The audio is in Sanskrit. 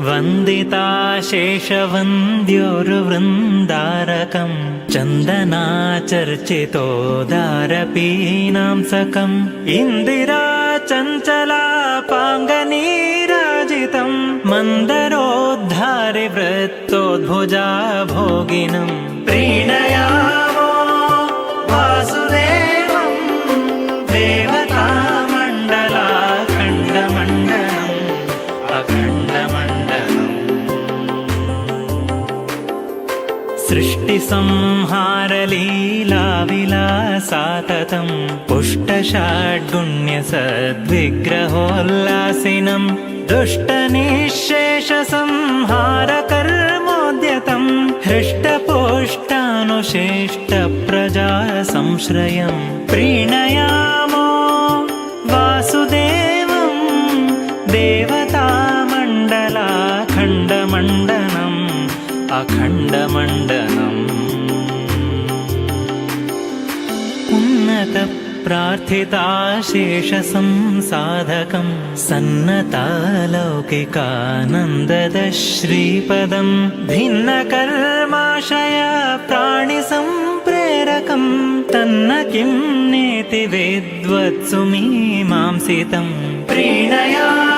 वन्दिताशेषवन्द्योर्वृन्दारकं चन्दनाचर्चितोदारपीनांसकम् इन्दिरा चञ्चलापाङ्गनीराजितं मन्दरोद्धारि वृत्तोद्भुजा भोगिनं प्रीणयामो वासुदेवं देवतामण्डलाखण्डमण्डलम् अखण्डमण्डलम् सृष्टिसंहारलीलाविलासाततं पुष्टषाड्गुण्यसद्विग्रहोल्लासिनं दुष्टनिःशेषसंहारकर्मोद्यतं हृष्टपुष्टानुशिष्टप्रजासंश्रयं प्रीणयामो वासुदेवं देवतामण्डलाखण्डमण्डलम् अखण्डमण्डलम् उन्नतप्रार्थिताशेषसंसाधकं सन्नतालौकिकानन्ददश्रीपदं भिन्नकर्माशय प्राणिसम्प्रेरकं तन्न किं नेति विद्वत्सु मीमांसितं प्रीणयामो